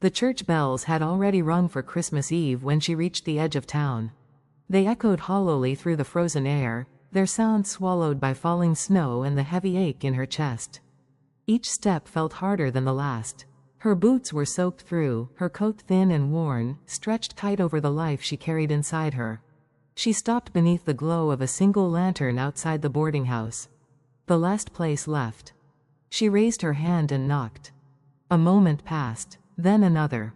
The church bells had already rung for Christmas Eve when she reached the edge of town. They echoed hollowly through the frozen air, their sound swallowed by falling snow and the heavy ache in her chest. Each step felt harder than the last. Her boots were soaked through, her coat thin and worn, stretched tight over the life she carried inside her. She stopped beneath the glow of a single lantern outside the boarding house. The last place left. She raised her hand and knocked. A moment passed, then another.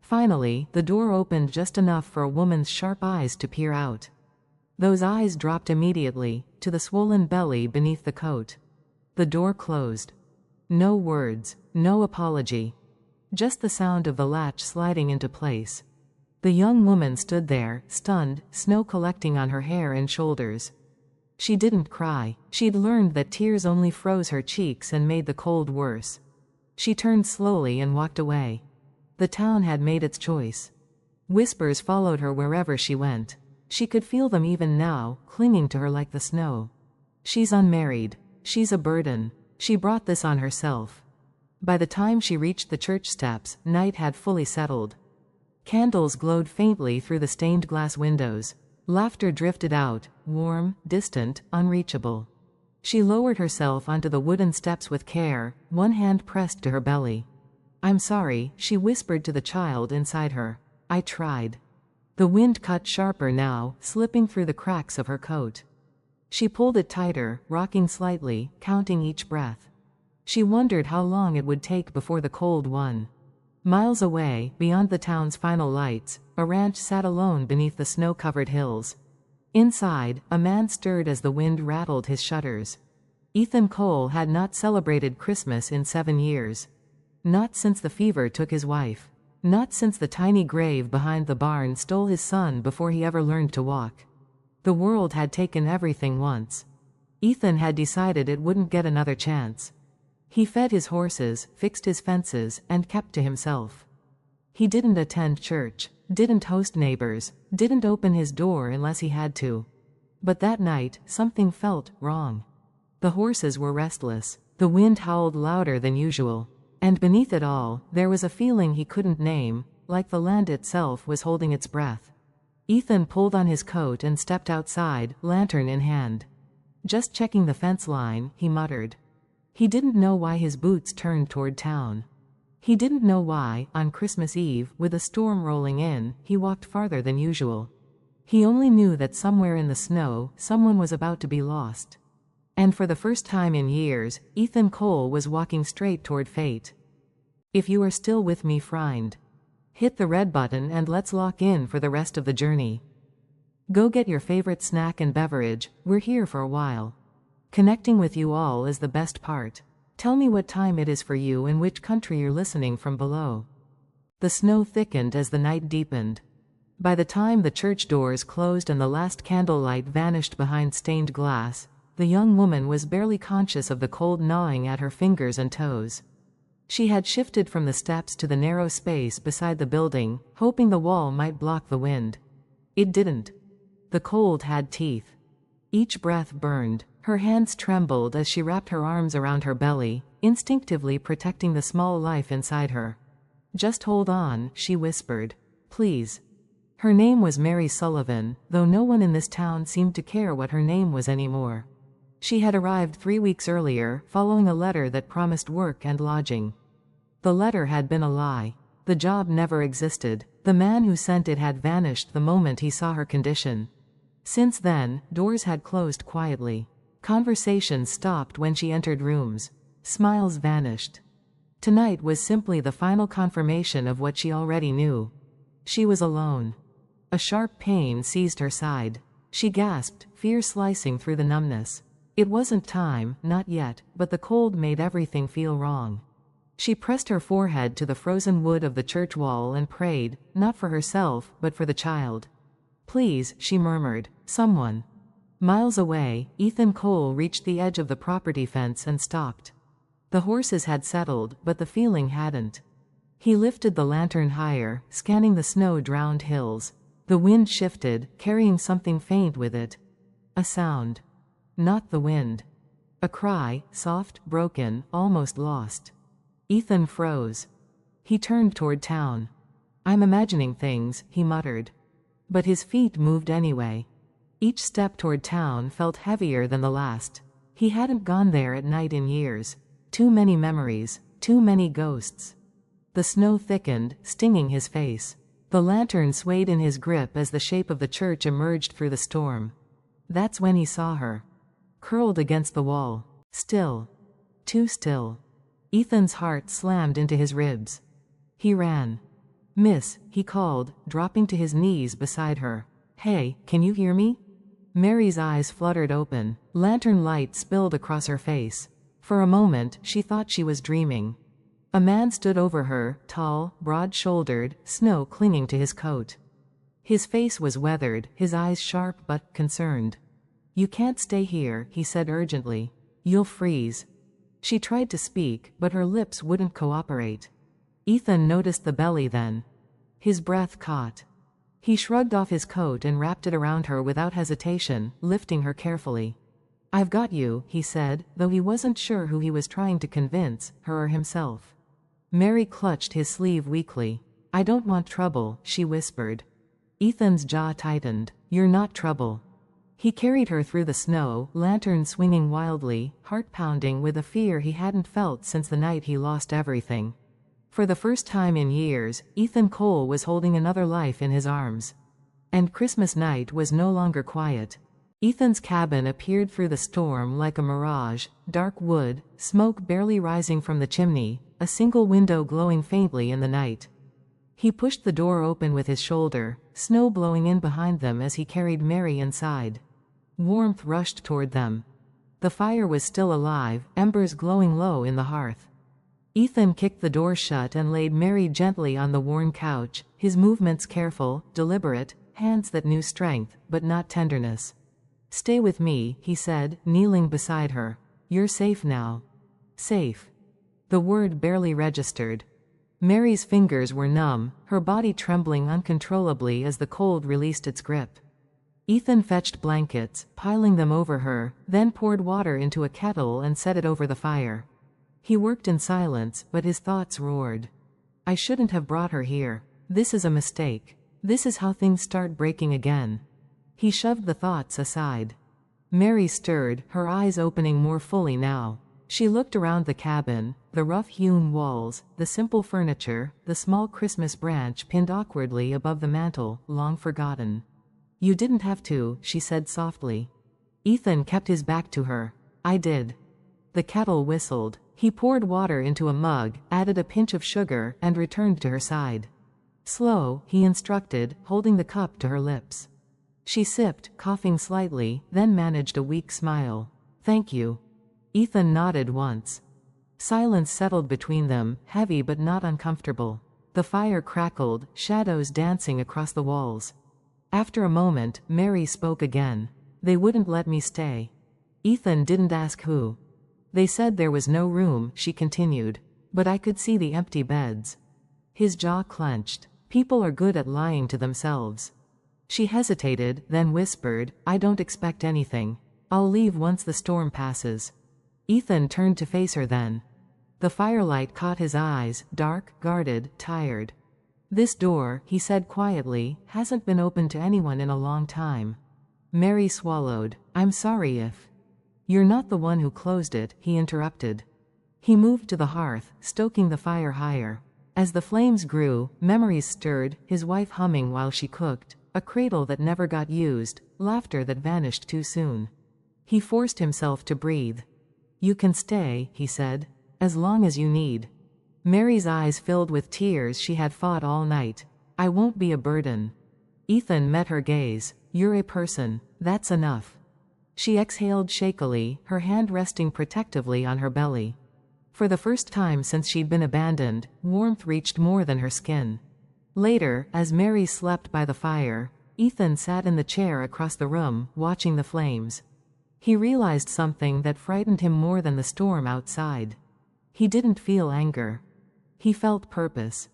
Finally, the door opened just enough for a woman's sharp eyes to peer out. Those eyes dropped immediately, to the swollen belly beneath the coat. The door closed. No words, no apology. Just the sound of the latch sliding into place. The young woman stood there, stunned, snow collecting on her hair and shoulders. She didn't cry. She'd learned that tears only froze her cheeks and made the cold worse. She turned slowly and walked away. The town had made its choice. Whispers followed her wherever she went. She could feel them even now, clinging to her like the snow. She's unmarried. She's a burden. She brought this on herself. By the time she reached the church steps, night had fully settled. Candles glowed faintly through the stained glass windows. Laughter drifted out, warm, distant, unreachable. She lowered herself onto the wooden steps with care, one hand pressed to her belly. "I'm sorry," she whispered to the child inside her. "I tried." The wind cut sharper now, slipping through the cracks of her coat. She pulled it tighter, rocking slightly, counting each breath. She wondered how long it would take before the cold won. Miles away, beyond the town's final lights, a ranch sat alone beneath the snow-covered hills. Inside, a man stirred as the wind rattled his shutters. Ethan Cole had not celebrated Christmas in 7 years. Not since the fever took his wife. Not since the tiny grave behind the barn stole his son before he ever learned to walk. The world had taken everything once. Ethan had decided it wouldn't get another chance. He fed his horses, fixed his fences, and kept to himself. He didn't attend church, didn't host neighbors, didn't open his door unless he had to. But that night, something felt wrong. The horses were restless. The wind howled louder than usual. And beneath it all, there was a feeling he couldn't name, like the land itself was holding its breath. Ethan pulled on his coat and stepped outside, lantern in hand. "Just checking the fence line," he muttered. He didn't know why his boots turned toward town. He didn't know why, on Christmas Eve, with a storm rolling in, he walked farther than usual. He only knew that somewhere in the snow, someone was about to be lost. And for the first time in years, Ethan Cole was walking straight toward fate. "If you are still with me, friend, hit the red button and let's lock in for the rest of the journey. Go get your favorite snack and beverage, we're here for a while. Connecting with you all is the best part. Tell me what time it is for you and which country you're listening from below." The snow thickened as the night deepened. By the time the church doors closed and the last candlelight vanished behind stained glass, the young woman was barely conscious of the cold gnawing at her fingers and toes. She had shifted from the steps to the narrow space beside the building, hoping the wall might block the wind. It didn't. The cold had teeth. Each breath burned. Her hands trembled as she wrapped her arms around her belly, instinctively protecting the small life inside her. "Just hold on," she whispered. "Please." Her name was Mary Sullivan, though no one in this town seemed to care what her name was anymore. She had arrived 3 weeks earlier, following a letter that promised work and lodging. The letter had been a lie. The job never existed. The man who sent it had vanished the moment he saw her condition. Since then, doors had closed quietly. Conversations stopped when she entered rooms. Smiles vanished. Tonight was simply the final confirmation of what she already knew. She was alone. A sharp pain seized her side. She gasped, fear slicing through the numbness. It wasn't time, not yet, but the cold made everything feel wrong. She pressed her forehead to the frozen wood of the church wall and prayed, not for herself, but for the child. "Please," she murmured, "someone." Miles away, Ethan Cole reached the edge of the property fence and stopped. The horses had settled, but the feeling hadn't. He lifted the lantern higher, scanning the snow-drowned hills. The wind shifted, carrying something faint with it. A sound. Not the wind. A cry, soft, broken, almost lost. Ethan froze. He turned toward town. I'm imagining things, he muttered. But his feet moved anyway. Each step toward town felt heavier than the last. He hadn't gone there at night in years. Too many memories, too many ghosts. The snow thickened, stinging his face. The lantern swayed in his grip as the shape of the church emerged through the storm. That's when he saw her. Curled against the wall. Still. Too still. Ethan's heart slammed into his ribs. He ran. Miss, he called, dropping to his knees beside her. Hey, can you hear me? Mary's eyes fluttered open. Lantern light spilled across her face. For a moment, she thought she was dreaming. A man stood over her, tall, broad-shouldered, snow clinging to his coat. His face was weathered, his eyes sharp but concerned. You can't stay here, he said urgently. You'll freeze. She tried to speak, but her lips wouldn't cooperate. Ethan noticed the belly then. His breath caught. He shrugged off his coat and wrapped it around her without hesitation, lifting her carefully. I've got you, he said, though he wasn't sure who he was trying to convince, her or himself. Mary clutched his sleeve weakly. I don't want trouble, she whispered. Ethan's jaw tightened. You're not trouble. He carried her through the snow, lantern swinging wildly, heart pounding with a fear he hadn't felt since the night he lost everything. For the first time in years, Ethan Cole was holding another life in his arms. And Christmas night was no longer quiet. Ethan's cabin appeared through the storm like a mirage, dark wood, smoke barely rising from the chimney, a single window glowing faintly in the night. He pushed the door open with his shoulder, snow blowing in behind them as he carried Mary inside. Warmth rushed toward them. The fire was still alive, embers glowing low in the hearth. Ethan kicked the door shut and laid Mary gently on the worn couch, his movements careful, deliberate, hands that knew strength, but not tenderness. Stay with me, he said, kneeling beside her. You're safe now. Safe. The word barely registered. Mary's fingers were numb, her body trembling uncontrollably as the cold released its grip. Ethan fetched blankets, piling them over her, then poured water into a kettle and set it over the fire. He worked in silence, but his thoughts roared. I shouldn't have brought her here. This is a mistake. This is how things start breaking again. He shoved the thoughts aside. Mary stirred, her eyes opening more fully now. She looked around the cabin, the rough-hewn walls, the simple furniture, the small Christmas branch pinned awkwardly above the mantel, long forgotten. You didn't have to, she said softly. Ethan kept his back to her. I did. The kettle whistled. He poured water into a mug, added a pinch of sugar, and returned to her side. Slow, he instructed, holding the cup to her lips. She sipped, coughing slightly, then managed a weak smile. Thank you. Ethan nodded once. Silence settled between them, heavy but not uncomfortable. The fire crackled, shadows dancing across the walls. After a moment, Mary spoke again. They wouldn't let me stay. Ethan didn't ask who. They said there was no room, she continued. But I could see the empty beds. His jaw clenched. People are good at lying to themselves. She hesitated, then whispered, I don't expect anything. I'll leave once the storm passes. Ethan turned to face her then. The firelight caught his eyes, dark, guarded, tired. This door, he said quietly, hasn't been opened to anyone in a long time. Mary swallowed. I'm sorry if... You're not the one who closed it, he interrupted. He moved to the hearth, stoking the fire higher. As the flames grew, memories stirred, his wife humming while she cooked, a cradle that never got used, laughter that vanished too soon. He forced himself to breathe. You can stay, he said, as long as you need. Mary's eyes filled with tears she had fought all night. I won't be a burden. Ethan met her gaze. You're a person. That's enough. She exhaled shakily, her hand resting protectively on her belly. For the first time since she'd been abandoned, warmth reached more than her skin. Later, as Mary slept by the fire, Ethan sat in the chair across the room, watching the flames. He realized something that frightened him more than the storm outside. He didn't feel anger. He felt purpose.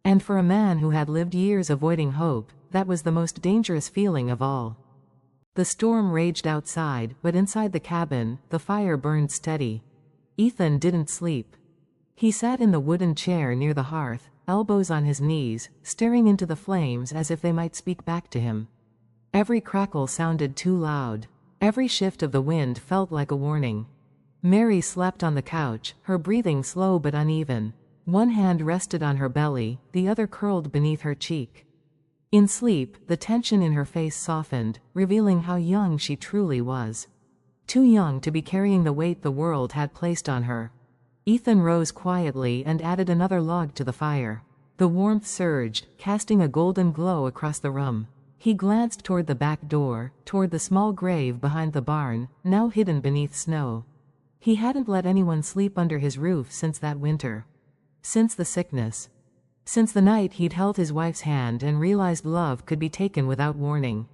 And for a man who had lived years avoiding hope, that was the most dangerous feeling of all. The storm raged outside, but inside the cabin, the fire burned steady. Ethan didn't sleep. He sat in the wooden chair near the hearth, elbows on his knees, staring into the flames as if they might speak back to him. Every crackle sounded too loud. Every shift of the wind felt like a warning. Mary slept on the couch, her breathing slow but uneven. One hand rested on her belly, the other curled beneath her cheek. In sleep, the tension in her face softened, revealing how young she truly was. Too young to be carrying the weight the world had placed on her. Ethan rose quietly and added another log to the fire. The warmth surged, casting a golden glow across the room. He glanced toward the back door, toward the small grave behind the barn, now hidden beneath snow. He hadn't let anyone sleep under his roof since that winter. Since the sickness. Since the night he'd held his wife's hand and realized love could be taken without warning.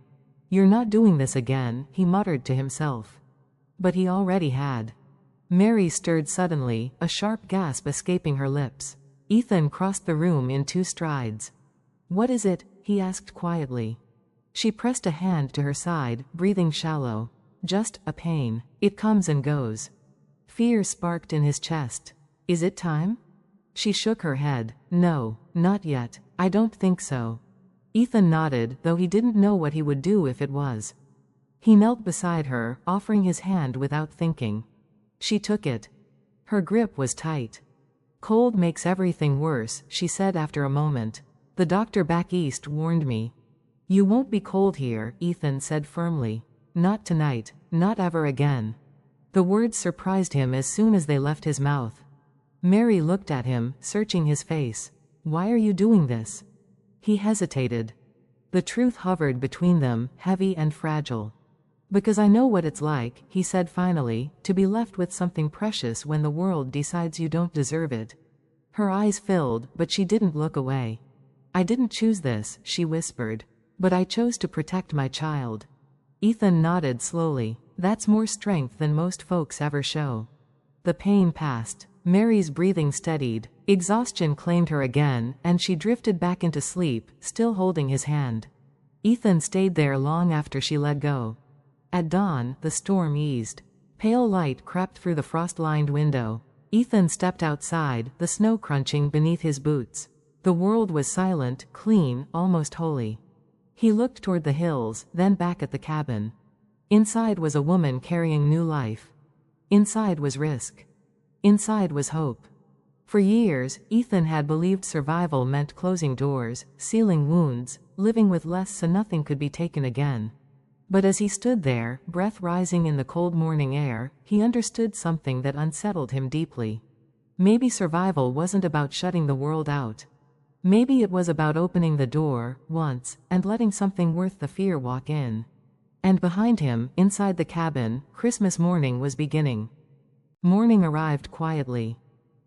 "You're not doing this again," he muttered to himself. But he already had. Mary stirred suddenly, a sharp gasp escaping her lips. Ethan crossed the room in 2 strides. "What is it?" he asked quietly. She pressed a hand to her side, breathing shallow. "Just a pain. It comes and goes." Fear sparked in his chest. "Is it time?" She shook her head. "No, not yet. I don't think so." Ethan nodded, though he didn't know what he would do if it was. He knelt beside her, offering his hand without thinking. She took it. Her grip was tight. "Cold makes everything worse," she said after a moment. "The doctor back east warned me." "You won't be cold here," Ethan said firmly. "Not tonight. Not ever again." The words surprised him as soon as they left his mouth. Mary looked at him, searching his face. "Why are you doing this?" He hesitated. The truth hovered between them, heavy and fragile. "Because I know what it's like," he said finally, "to be left with something precious when the world decides you don't deserve it." Her eyes filled, but she didn't look away. "I didn't choose this," she whispered. "But I chose to protect my child." Ethan nodded slowly. "That's more strength than most folks ever show." The pain passed. Mary's breathing steadied. Exhaustion claimed her again, and she drifted back into sleep, still holding his hand. Ethan stayed there long after she let go. At dawn, the storm eased. Pale light crept through the frost-lined window. Ethan stepped outside, the snow crunching beneath his boots. The world was silent, clean, almost holy. He looked toward the hills, then back at the cabin. Inside was a woman carrying new life. Inside was risk. Inside was hope. For years, Ethan had believed survival meant closing doors, sealing wounds, living with less so nothing could be taken again. But as he stood there, breath rising in the cold morning air, he understood something that unsettled him deeply. Maybe survival wasn't about shutting the world out. Maybe it was about opening the door, once, and letting something worth the fear walk in. And behind him, inside the cabin, Christmas morning was beginning. Morning arrived quietly.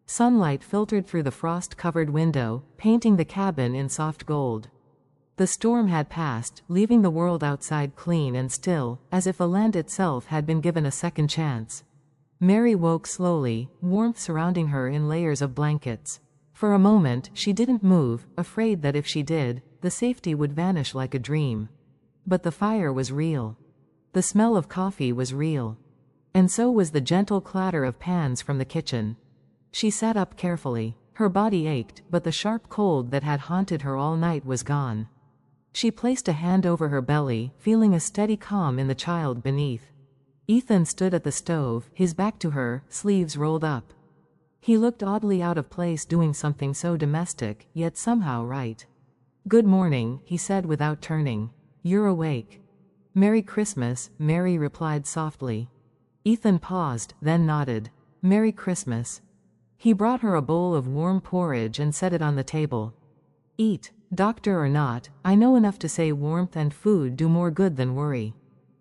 Sunlight filtered through the frost-covered window, painting the cabin in soft gold. The storm had passed, leaving the world outside clean and still, as if the land itself had been given a second chance. Mary woke slowly, warmth surrounding her in layers of blankets. For a moment, she didn't move, afraid that if she did, the safety would vanish like a dream. But the fire was real. The smell of coffee was real. And so was the gentle clatter of pans from the kitchen. She sat up carefully. Her body ached, but the sharp cold that had haunted her all night was gone. She placed a hand over her belly, feeling a steady calm in the child beneath. Ethan stood at the stove, his back to her, sleeves rolled up. He looked oddly out of place doing something so domestic, yet somehow right. "Good morning," he said without turning. "You're awake." "Merry Christmas," Mary replied softly. Ethan paused, then nodded. "Merry Christmas." He brought her a bowl of warm porridge and set it on the table. "Eat. Doctor or not, I know enough to say warmth and food do more good than worry."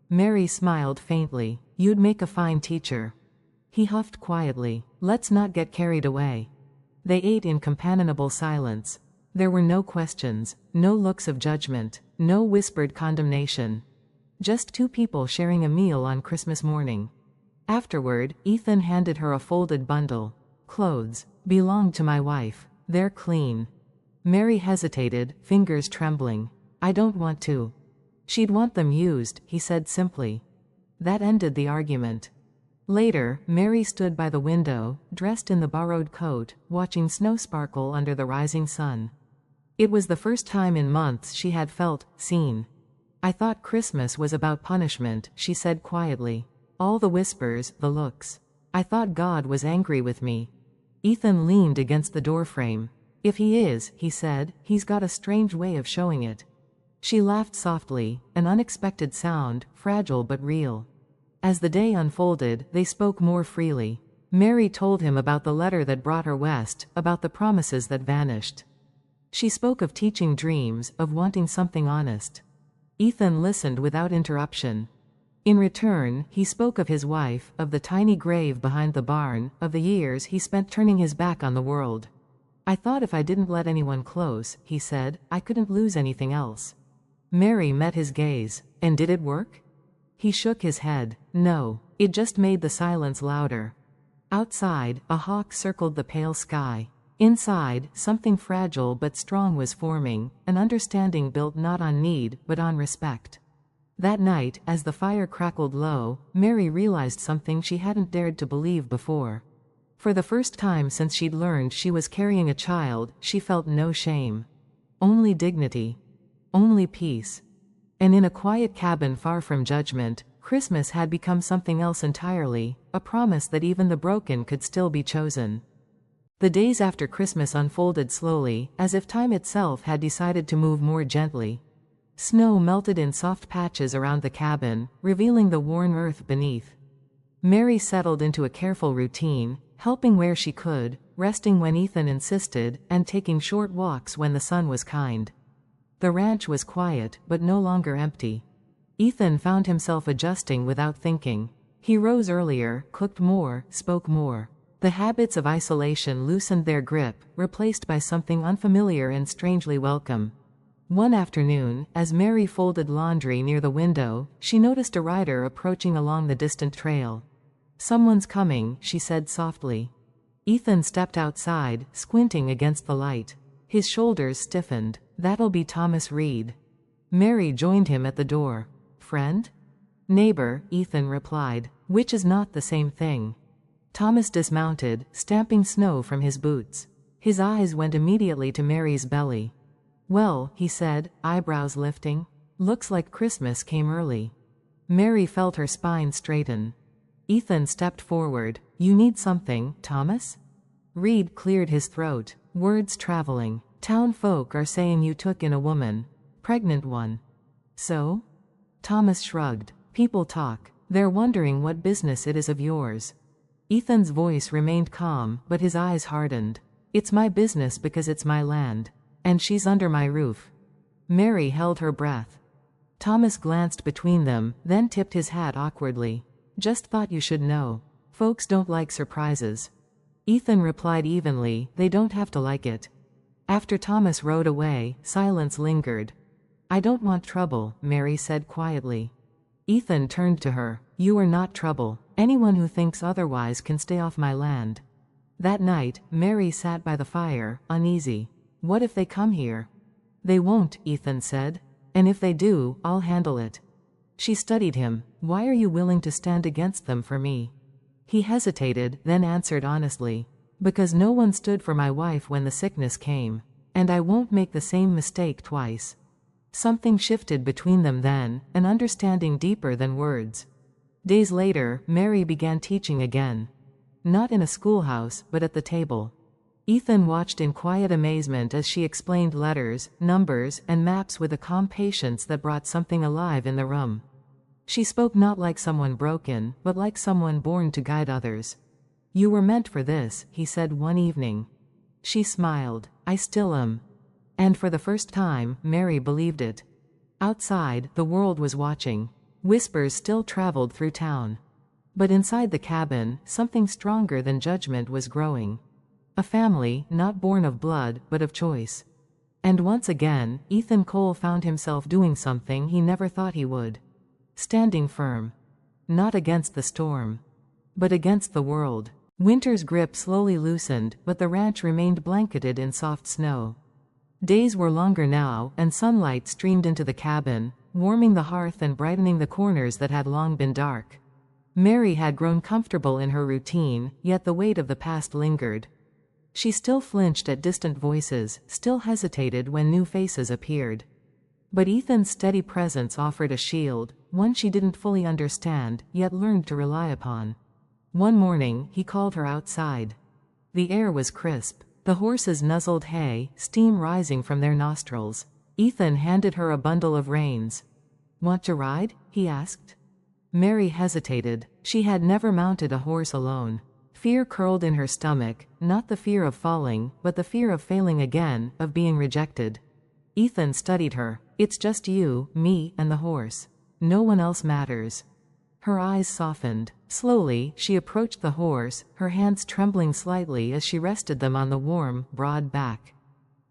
Mary smiled faintly. "You'd make a fine teacher." He huffed quietly. "Let's not get carried away." They ate in companionable silence. There were no questions, no looks of judgment, no whispered condemnation. Just 2 people sharing a meal on Christmas morning. Afterward, Ethan handed her a folded bundle. "Clothes. Belong to my wife. They're clean." Mary hesitated, fingers trembling. "I don't want to." "She'd want them used," he said simply. That ended the argument. Later, Mary stood by the window, dressed in the borrowed coat, watching snow sparkle under the rising sun. It was the first time in months she had felt seen. "I thought Christmas was about punishment," she said quietly. "All the whispers, the looks. I thought God was angry with me." Ethan leaned against the doorframe. "If he is," he said, "he's got a strange way of showing it." She laughed softly, an unexpected sound, fragile but real. As the day unfolded, they spoke more freely. Mary told him about the letter that brought her west, about the promises that vanished. She spoke of teaching dreams, of wanting something honest. Ethan listened without interruption. In return, he spoke of his wife, of the tiny grave behind the barn, of the years he spent turning his back on the world. "I thought if I didn't let anyone close," he said, "I couldn't lose anything else." Mary met his gaze. "And did it work?" He shook his head. "No. It just made the silence louder." Outside, a hawk circled the pale sky. Inside, something fragile but strong was forming, an understanding built not on need, but on respect. That night, as the fire crackled low, Mary realized something she hadn't dared to believe before. For the first time since she'd learned she was carrying a child, she felt no shame. Only dignity. Only peace. And in a quiet cabin far from judgment, Christmas had become something else entirely, a promise that even the broken could still be chosen. The days after Christmas unfolded slowly, as if time itself had decided to move more gently. Snow melted in soft patches around the cabin, revealing the worn earth beneath. Mary settled into a careful routine, helping where she could, resting when Ethan insisted, and taking short walks when the sun was kind. The ranch was quiet, but no longer empty. Ethan found himself adjusting without thinking. He rose earlier, cooked more, spoke more. The habits of isolation loosened their grip, replaced by something unfamiliar and strangely welcome. One afternoon, as Mary folded laundry near the window, she noticed a rider approaching along the distant trail. "Someone's coming," she said softly. Ethan stepped outside, squinting against the light. His shoulders stiffened. "That'll be Thomas Reed." Mary joined him at the door. "Friend?" "Neighbor," Ethan replied, which is not the same thing. Thomas dismounted, stamping snow from his boots. His eyes went immediately to Mary's belly. "Well," he said, eyebrows lifting, "looks like Christmas came early." Mary felt her spine straighten. Ethan stepped forward. "You need something, Thomas?" Reed cleared his throat. "Words traveling. Town folk are saying you took in a woman. Pregnant one." "So?" Thomas shrugged. "People talk. They're wondering what business it is of yours." Ethan's voice remained calm, but his eyes hardened. "It's my business because it's my land. And she's under my roof." Mary held her breath. Thomas glanced between them, then tipped his hat awkwardly. "Just thought you should know. Folks don't like surprises." Ethan replied evenly, "They don't have to like it." After Thomas rode away, silence lingered. "I don't want trouble," Mary said quietly. Ethan turned to her. "You are not trouble. Anyone who thinks otherwise can stay off my land." That night, Mary sat by the fire, uneasy. "What if they come here?" "They won't," Ethan said. "And if they do, I'll handle it." She studied him. "Why are you willing to stand against them for me?" He hesitated, then answered honestly. "Because no one stood for my wife when the sickness came. And I won't make the same mistake twice." Something shifted between them then, an understanding deeper than words. Days later, Mary began teaching again. Not in a schoolhouse, but at the table. Ethan watched in quiet amazement as she explained letters, numbers, and maps with a calm patience that brought something alive in the room. She spoke not like someone broken, but like someone born to guide others. "You were meant for this," he said one evening. She smiled. "I still am." And for the first time, Mary believed it. Outside, the world was watching. Whispers still traveled through town. But inside the cabin, something stronger than judgment was growing. A family, not born of blood, but of choice. And once again, Ethan Cole found himself doing something he never thought he would. Standing firm. Not against the storm. But against the world. Winter's grip slowly loosened, but the ranch remained blanketed in soft snow. Days were longer now, and sunlight streamed into the cabin, warming the hearth and brightening the corners that had long been dark. Mary had grown comfortable in her routine, yet the weight of the past lingered. She still flinched at distant voices, still hesitated when new faces appeared. But Ethan's steady presence offered a shield, one she didn't fully understand, yet learned to rely upon. One morning, he called her outside. The air was crisp. The horses nuzzled hay, steam rising from their nostrils. Ethan handed her a bundle of reins. "Want to ride?" he asked. Mary hesitated. She had never mounted a horse alone. Fear curled in her stomach, not the fear of falling, but the fear of failing again, of being rejected. Ethan studied her. "It's just you, me, and the horse. No one else matters." Her eyes softened. Slowly, she approached the horse, her hands trembling slightly as she rested them on the warm, broad back.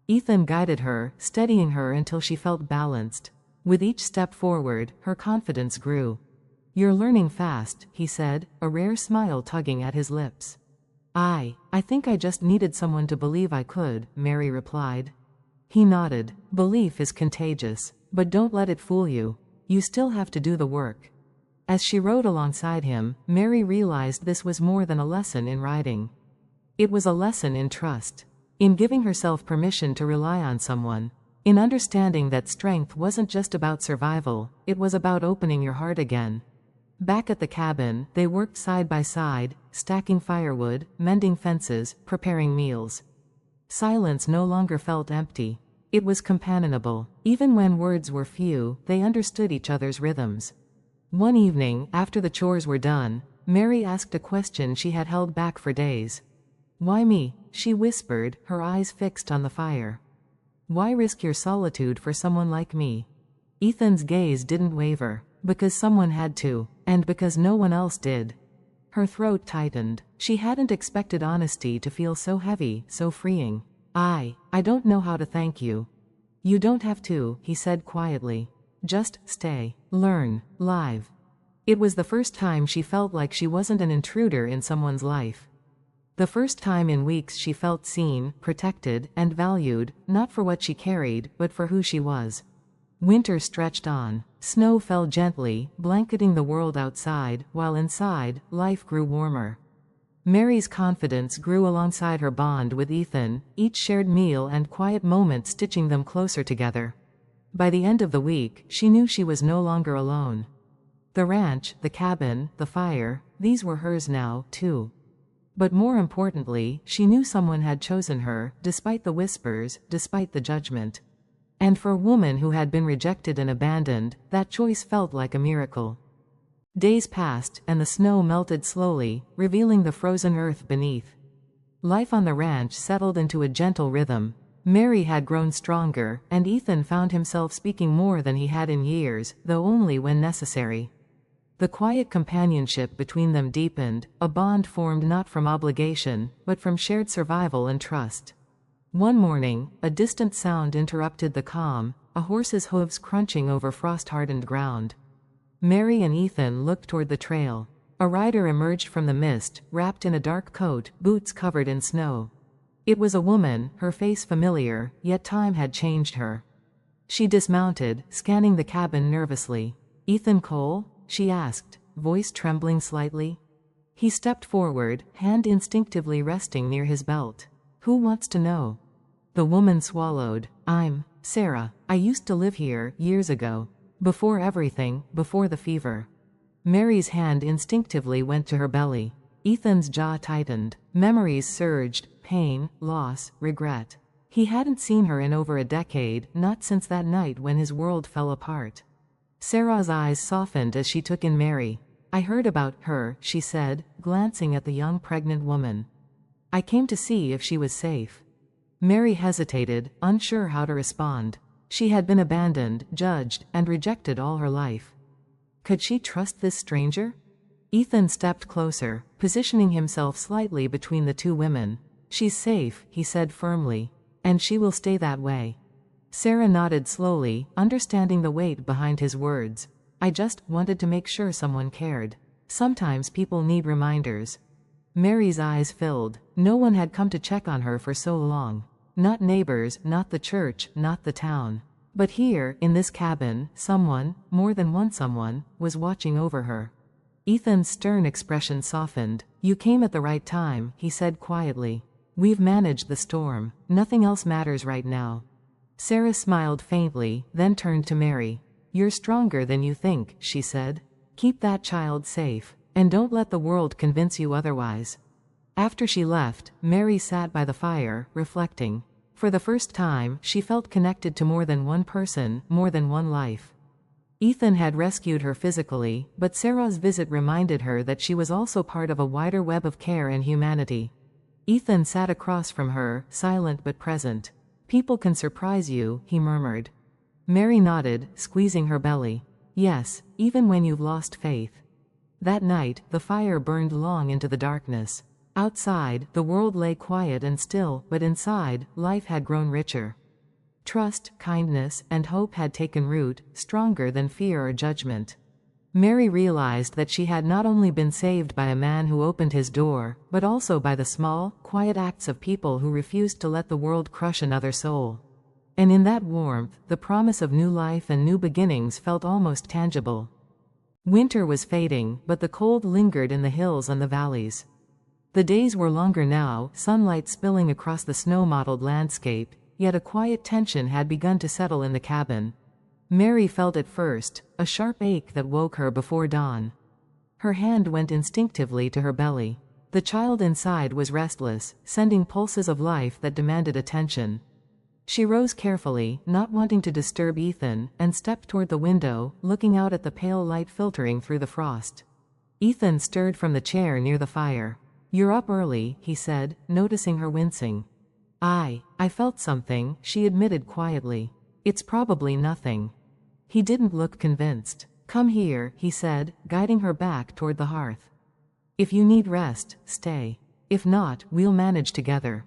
Ethan guided her, steadying her until she felt balanced. With each step forward, her confidence grew. "You're learning fast," he said, a rare smile tugging at his lips. I think I just needed someone to believe I could," Mary replied. He nodded. "Belief is contagious. But don't let it fool you. You still have to do the work." As she rode alongside him, Mary realized this was more than a lesson in riding. It was a lesson in trust. In giving herself permission to rely on someone. In understanding that strength wasn't just about survival, it was about opening your heart again. Back at the cabin, they worked side by side, stacking firewood, mending fences, preparing meals. Silence no longer felt empty. It was companionable. Even when words were few, they understood each other's rhythms. One evening, after the chores were done, Mary asked a question she had held back for days. "Why me?" she whispered, her eyes fixed on the fire. "Why risk your solitude for someone like me?" Ethan's gaze didn't waver. "Because someone had to, and because no one else did." Her throat tightened. She hadn't expected honesty to feel so heavy, so freeing. I don't know how to thank you." "You don't have to," he said quietly. "Just stay. Learn. Live." It was the first time she felt like she wasn't an intruder in someone's life. The first time in weeks she felt seen, protected, and valued, not for what she carried, but for who she was. Winter stretched on. Snow fell gently, blanketing the world outside, while inside, life grew warmer. Mary's confidence grew alongside her bond with Ethan, each shared meal and quiet moment stitching them closer together. By the end of the week, she knew she was no longer alone. The ranch, the cabin, the fire, these were hers now, too. But more importantly, she knew someone had chosen her, despite the whispers, despite the judgment. And for a woman who had been rejected and abandoned, that choice felt like a miracle. Days passed, and the snow melted slowly, revealing the frozen earth beneath. Life on the ranch settled into a gentle rhythm. Mary had grown stronger, and Ethan found himself speaking more than he had in years, though only when necessary. The quiet companionship between them deepened, a bond formed not from obligation, but from shared survival and trust. One morning, a distant sound interrupted the calm, a horse's hooves crunching over frost-hardened ground. Mary and Ethan looked toward the trail. A rider emerged from the mist, wrapped in a dark coat, boots covered in snow. It was a woman, her face familiar, yet time had changed her. She dismounted, scanning the cabin nervously. "Ethan Cole?" she asked, voice trembling slightly. He stepped forward, hand instinctively resting near his belt. "Who wants to know?" The woman swallowed. "I'm Sarah. I used to live here, years ago. Before everything, before the fever." Mary's hand instinctively went to her belly. Ethan's jaw tightened. Memories surged, pain, loss, regret. He hadn't seen her in over a decade, not since that night when his world fell apart. Sarah's eyes softened as she took in Mary. "I heard about her," she said, glancing at the young pregnant woman. "I came to see if she was safe." Mary hesitated, unsure how to respond. She had been abandoned, judged, and rejected all her life. Could she trust this stranger? Ethan stepped closer, positioning himself slightly between the two women. "She's safe," he said firmly. "And she will stay that way." Sarah nodded slowly, understanding the weight behind his words. "I just wanted to make sure someone cared. Sometimes people need reminders." Mary's eyes filled. No one had come to check on her for so long. Not neighbors, not the church, not the town. But here, in this cabin, someone, more than one someone, was watching over her. Ethan's stern expression softened. "You came at the right time," he said quietly. "We've managed the storm. Nothing else matters right now." Sarah smiled faintly, then turned to Mary. "You're stronger than you think," she said. "Keep that child safe, and don't let the world convince you otherwise." After she left, Mary sat by the fire, reflecting. For the first time, she felt connected to more than one person, more than one life. Ethan had rescued her physically, but Sarah's visit reminded her that she was also part of a wider web of care and humanity. Ethan sat across from her, silent but present. "People can surprise you," he murmured. Mary nodded, squeezing her belly. "Yes, even when you've lost faith." That night, the fire burned long into the darkness. Outside, the world lay quiet and still, but inside, life had grown richer. Trust, kindness, and hope had taken root, stronger than fear or judgment. Mary realized that she had not only been saved by a man who opened his door, but also by the small, quiet acts of people who refused to let the world crush another soul. And in that warmth, the promise of new life and new beginnings felt almost tangible. Winter was fading, but the cold lingered in the hills and the valleys. The days were longer now, sunlight spilling across the snow-mottled landscape, yet a quiet tension had begun to settle in the cabin. Mary felt it first, a sharp ache that woke her before dawn. Her hand went instinctively to her belly. The child inside was restless, sending pulses of life that demanded attention. She rose carefully, not wanting to disturb Ethan, and stepped toward the window, looking out at the pale light filtering through the frost. Ethan stirred from the chair near the fire. "You're up early," he said, noticing her wincing. I felt something," she admitted quietly. "It's probably nothing." He didn't look convinced. "Come here," he said, guiding her back toward the hearth. "If you need rest, stay. If not, we'll manage together."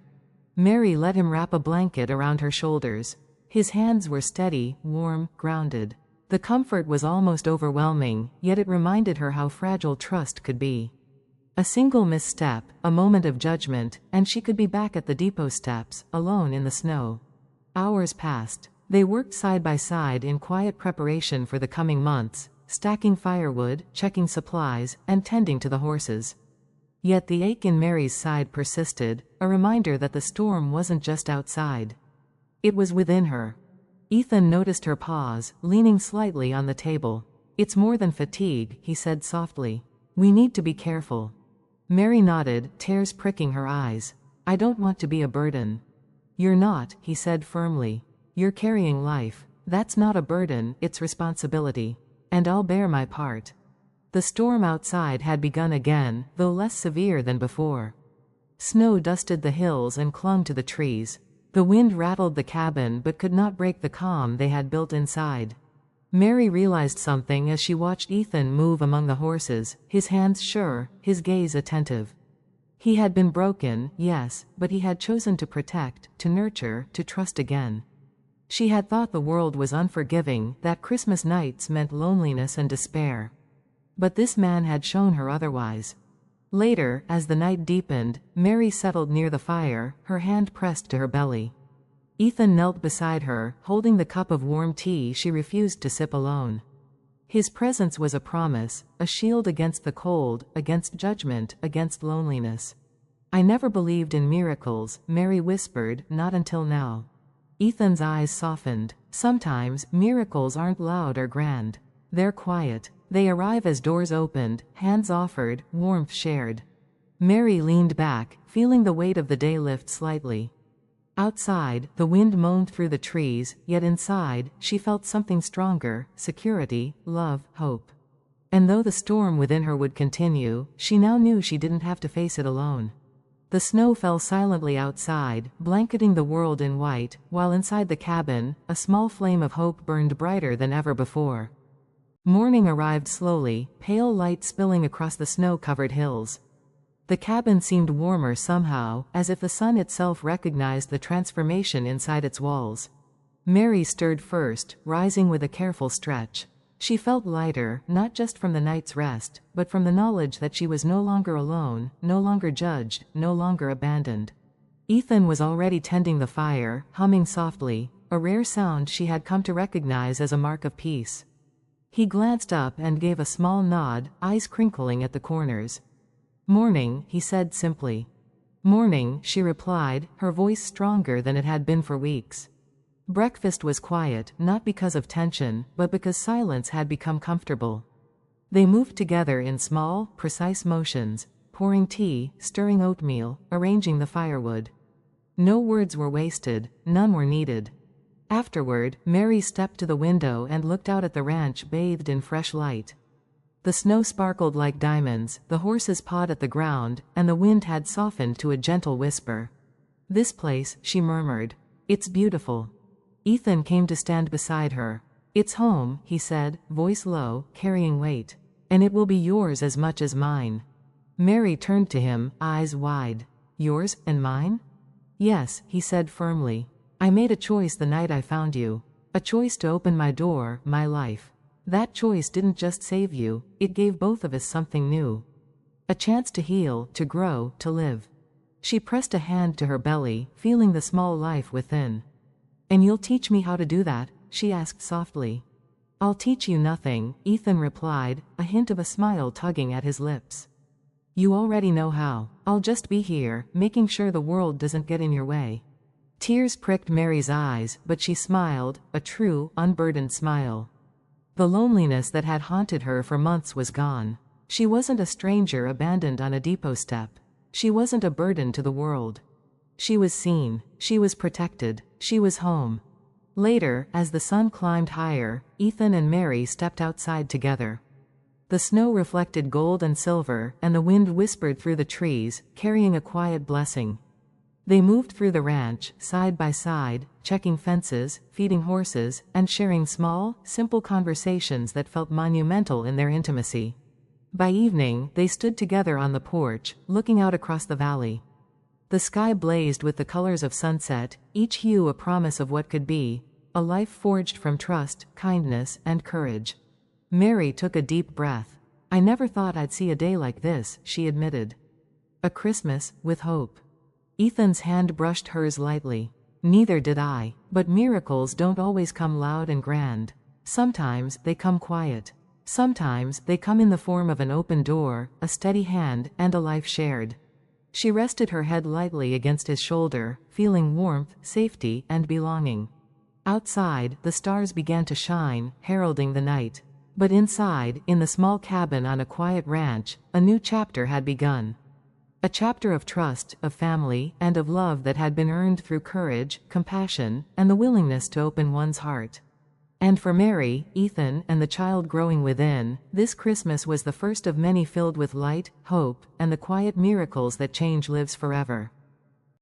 Mary let him wrap a blanket around her shoulders. His hands were steady, warm, grounded. The comfort was almost overwhelming, yet it reminded her how fragile trust could be. A single misstep, a moment of judgment, and she could be back at the depot steps, alone in the snow. Hours passed. They worked side by side in quiet preparation for the coming months, stacking firewood, checking supplies, and tending to the horses. Yet the ache in Mary's side persisted, a reminder that the storm wasn't just outside. It was within her. Ethan noticed her pause, leaning slightly on the table. "It's more than fatigue," he said softly. "We need to be careful." Mary nodded, tears pricking her eyes. "I don't want to be a burden." "You're not," he said firmly. "You're carrying life. That's not a burden, it's responsibility. And I'll bear my part." The storm outside had begun again, though less severe than before. Snow dusted the hills and clung to the trees. The wind rattled the cabin but could not break the calm they had built inside. Mary realized something as she watched Ethan move among the horses, his hands sure, his gaze attentive. He had been broken, yes, but he had chosen to protect, to nurture, to trust again. She had thought the world was unforgiving, that Christmas nights meant loneliness and despair. But this man had shown her otherwise. Later, as the night deepened, Mary settled near the fire, her hand pressed to her belly. Ethan knelt beside her, holding the cup of warm tea she refused to sip alone. His presence was a promise, a shield against the cold, against judgment, against loneliness. "I never believed in miracles," Mary whispered, "not until now." Ethan's eyes softened. "Sometimes, miracles aren't loud or grand. They're quiet. They arrive as doors opened, hands offered, warmth shared." Mary leaned back, feeling the weight of the day lift slightly. Outside, the wind moaned through the trees, yet inside, she felt something stronger, security, love, hope. And though the storm within her would continue, she now knew she didn't have to face it alone. The snow fell silently outside, blanketing the world in white, while inside the cabin, a small flame of hope burned brighter than ever before. Morning arrived slowly, pale light spilling across the snow-covered hills. The cabin seemed warmer somehow, as if the sun itself recognized the transformation inside its walls. Mary stirred first, rising with a careful stretch. She felt lighter, not just from the night's rest, but from the knowledge that she was no longer alone, no longer judged, no longer abandoned. Ethan was already tending the fire, humming softly, a rare sound she had come to recognize as a mark of peace. He glanced up and gave a small nod, eyes crinkling at the corners. "Morning," he said simply. "Morning," she replied, her voice stronger than it had been for weeks. Breakfast was quiet, not because of tension, but because silence had become comfortable. They moved together in small, precise motions, pouring tea, stirring oatmeal, arranging the firewood. No words were wasted, none were needed. Afterward, Mary stepped to the window and looked out at the ranch bathed in fresh light. The snow sparkled like diamonds, the horses pawed at the ground, and the wind had softened to a gentle whisper. "This place," she murmured. "It's beautiful." Ethan came to stand beside her. "It's home," he said, voice low, carrying weight. "And it will be yours as much as mine." Mary turned to him, eyes wide. "Yours and mine?" "Yes," he said firmly. "I made a choice the night I found you. A choice to open my door, my life. That choice didn't just save you, it gave both of us something new. A chance to heal, to grow, to live." She pressed a hand to her belly, feeling the small life within. "And you'll teach me how to do that?" she asked softly. "I'll teach you nothing," Ethan replied, a hint of a smile tugging at his lips. "You already know how. I'll just be here, making sure the world doesn't get in your way." Tears pricked Mary's eyes, but she smiled, a true, unburdened smile. The loneliness that had haunted her for months was gone. She wasn't a stranger abandoned on a depot step. She wasn't a burden to the world. She was seen, she was protected, she was home. Later, as the sun climbed higher, Ethan and Mary stepped outside together. The snow reflected gold and silver, and the wind whispered through the trees, carrying a quiet blessing. They moved through the ranch, side by side, checking fences, feeding horses, and sharing small, simple conversations that felt monumental in their intimacy. By evening, they stood together on the porch, looking out across the valley. The sky blazed with the colors of sunset, each hue a promise of what could be, a life forged from trust, kindness, and courage. Mary took a deep breath. "I never thought I'd see a day like this," she admitted. "A Christmas, with hope." Ethan's hand brushed hers lightly. "Neither did I. But miracles don't always come loud and grand. Sometimes they come quiet. Sometimes they come in the form of an open door, a steady hand, and a life shared." She rested her head lightly against his shoulder, feeling warmth, safety, and belonging. Outside, the stars began to shine, heralding the night. But inside, in the small cabin on a quiet ranch, a new chapter had begun. A chapter of trust, of family, and of love that had been earned through courage, compassion, and the willingness to open one's heart. And for Mary, Ethan, and the child growing within, this Christmas was the first of many filled with light, hope, and the quiet miracles that change lives forever.